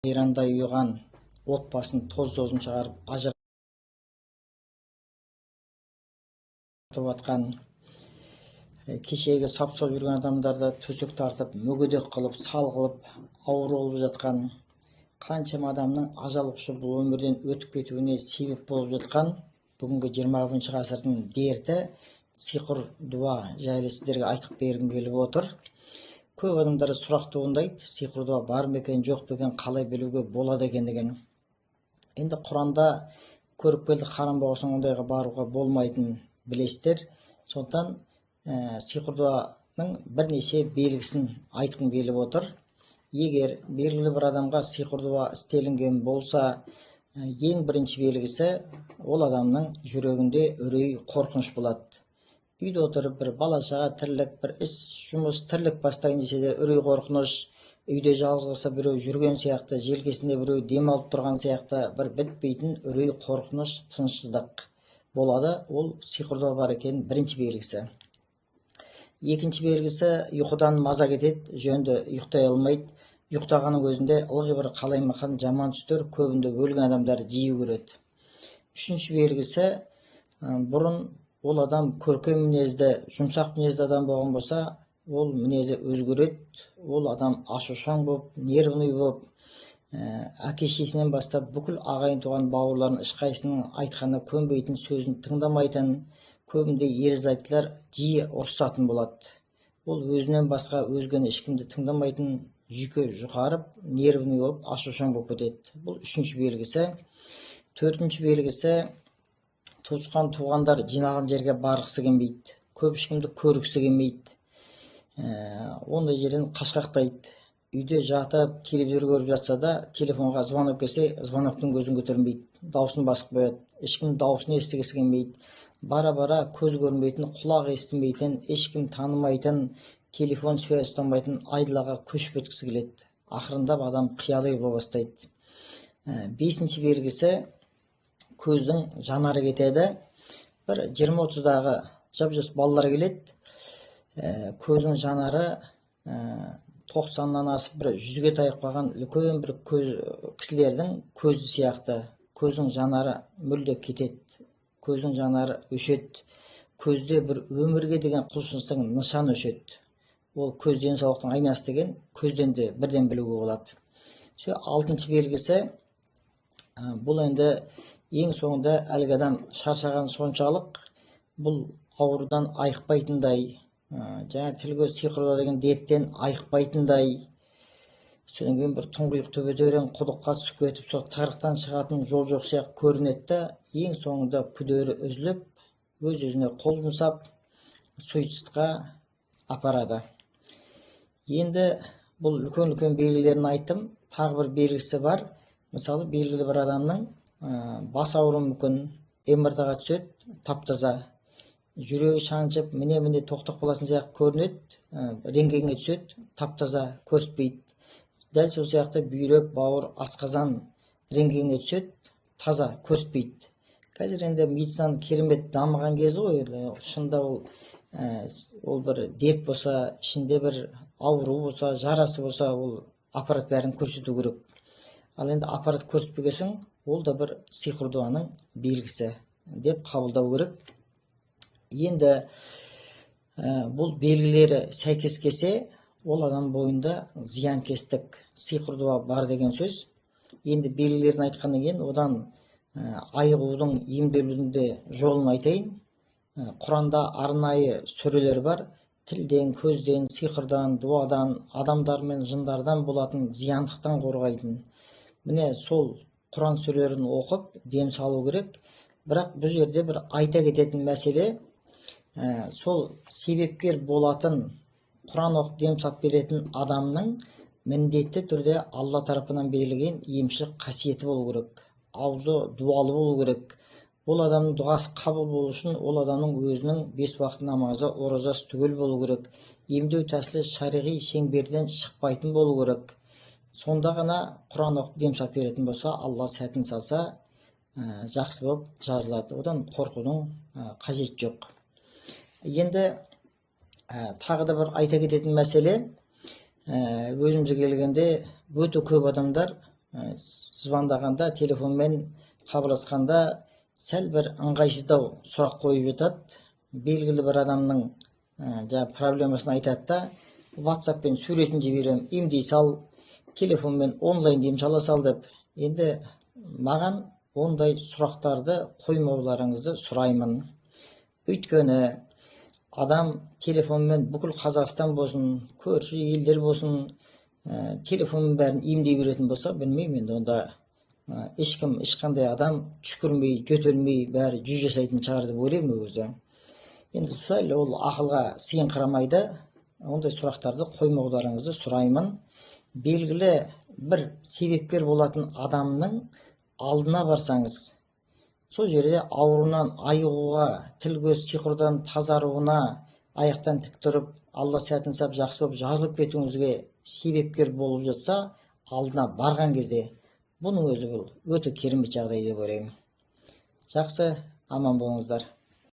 Иранда үйған отбасын тоз-тозын шығарып ажыратып атқан, кешегі сап-сау жүрген адамдарды төсек тартып, мүгедек қылып, сал қылып, ауыр болып жатқан, қаншама адамның ажал құшып бұл өмірден өтіп кетуіне себеп болып жатқан бүгінгі 21 ғасырдың дерті сиқыр дуа жайлы сіздерге айтып бергім келіп отыр. Көп адамдар сұрақ туындайды, сиқыр дуа бар ма екен, жоқ па екен, қалай білуге болады екен деген. Енді Құранда көріп келдік, харам болсаң ондайға баруға болмайтынын білесіздер. Сондықтан сиқыр дуаның бірнеше белгісін айтқым келіп отыр. Егер белгілі бір адамға сиқыр дуа істелінген болса, ең бірінші белгісі ол адамның жүрегінде үрей, қорқыныш болады. Үйде отырып бір бала-шаға тірлік, бір іс, жұмыс, тірлік бастайын десе де үрей, қорқыныш, үйде жалғыз қалса біреу жүрген сияқты, желкесінде біреу демалып тұрған сияқты бір бітпейтін үрей, қорқыныш, тынышсыздық болады. Ол сиқыр дуа бар екенін бірінші белгісі. Екінші белгісі ұйқыдан маза кетеді, жөнді ұйықтай алмайды. Ұйықтағанның өзінде ылғи бір қалаймақан жаман түстер, көбінде өлген адамдар жиі көреді. Үшінші белгісі, бұрын ол адам көркем мінезді, жұмсақ мінезді адам болған болса, ол мінезі өзгереді. Ол адам ашушаң болып, нервный болып, әке-шешесінен бастап бүкіл ағайын туған бауырларын ешқайсының айтқаны көнбейтін, сөзін тыңдамайтын, көбінде ерлі-зайыптылар жиі ұрсатын болады. Ол өзінен басқа өзгені ешкімді тыңдамайтын, жүйке жұқарып, нервный болып, ашушаң болып кетеді. Бұл үшінші белгісі. Төртінші белгісі, туысқан туғандар жиналған жерге барғысы келмейді, көп ешкімді көргісі келмейді, ондай жерден қашқақтайды. Үйде жатып, телевизор көріп жатса да, телефонға звонок келсе, звоноктың көзін көтермейді, даусын басып қояды, ешкім даусын естігісі келмейді. Бара-бара көз көрмейтін, құлақ естімейтін, ешкім танымайтын, телефон связь ұстамайтын айдалаға көшіп өткісі келеді. Ақырындап адам қияли бола бастайды. Бесінші белгісі, көздің жанары кетеді. Бір 20-30-дағы жап-жас балалар келеді. Көздің жанары 90-нан асып бір 100-ге таяп қалған үлкен бір кісілердің көзі сияқты. Көздің жанары мүлде кетеді. Көздің жанары өшеді. Көзде бір өмірге деген құлшыныстың нышаны өшеді. Ол көз денсаулықтың айнасы деген көзден де бірден білуге болады. Алтыншы белгісі, бұл енді ең соңында әлгі адам шаршаған соншалық, бұл аурудан айықпайтындай, жаңа тіл көз сиқыр дуа деген дерттен айықпайтындай, содан кейін бір тұңғиық төбеден құдыққа түсіп кетіп, сол тығырықтан шығатын жол жоқ сияқты көрінеді. Ең соңында күдері үзіліп, өз-өзіне қол жұмсап, суицидқа апарады. Енді бұл үлкен-үлкен белгілерін айттым. Тағы бір белгісі бар. Мысалы, белгілі бір адамның бас ауруы мүмкін, МРТ-ға түседі, тап-таза. Жүрегі шаншып, міне-міне тоқтап қалатын сияқты көрінеді, рентгенге түседі, тап-таза, көрсетпейді. Дәл сол сияқты бүйрек, бауыр, асқазан рентгенге түседі, таза, көрсетпейді. Қазір енді медицинаның керемет дамыған кезі ғой, шында ол бір дерт болса, ішінде бір ауру болса, жарасы болса, ол аппарат бәрін көрсету керек. Ал енді аппарат көрсетпегесің, ол да бір сиқыр дуаның белгісі деп қабылдау керек. Енді бұл белгілері сәйкес келсе, ол адам бойында зиянкестік, сиқыр дуа бар деген сөз. Енді белгілерін айтқаннан кейін одан айығудың, емделудің де жолын айтайын. Құранда арнайы сүрелер бар. Тілден, көзден, сиқырдан, дуадан, адамдар мен жындардан болатын зияндықтан қорғайтын. Міне сол Құран сүрелерін оқып, дем салу керек. Бірақ бұл жерде бір айта кететін мәселе, сол себепкер болатын, Құран оқып дем салып беретін адамның міндетті түрде Алла тарапынан берілген емшілік қасиеті болу керек. Аузы дуалы болу керек. Ол адамның дұғасы қабыл болу үшін, ол адамның өзінің 5 уақыт намазы, оразасы түгел болу керек. Емдеу тәсілі шариғи шеңберден шықпайтын болу керек. Сонда ғана Құран оқып дем салып беретін болса, Алла сәтін салса, жақсы болып жазылады. Одан қорқудың қажет жоқ. Енді тағы да бір айта кететін мәселе, өзімізге келгенде өте көп адамдар звондаганда, телефонмен хабарласканда сәл бір ыңғайсыздау сұрақ қойып жатады. Белгілі бір адамның проблемасын айтады да, WhatsAppпен суретін жіберем, емдей сал, телефонмен онлайн ем сала сал деп. Енді маған ондай сұрақтарды қоймауларыңызды сұраймын. Өйткені адам телефонмен бүкіл Қазақстан болсын, көрші елдер болсын, телефонның бәрін емдей беретін болса, білмеймін, енді онда ешкім, ешқандай адам түшкірмей, жөтелмей, бәрі жүз жасайтын шығар деп ойлаймын өзі. Енді сәл ол ақылға сыйыңқырамайды. Ондай сұрақтарды қоймауларыңызды сұраймын. Белгілі бір себепкер болатын адамның алдына барсаңыз, сол жерде ауруынан айығуға, тіл көз сиқырдан тазаруына, аяқтан тік тұрып, Алла сәтін сап жақсы болып жазылып кетуіңізге себепкер болып жатса, алдына барған кезде бұның өзі бұл өте керемет жағдай деп ойлаймын. Жақсы, аман болыңыздар.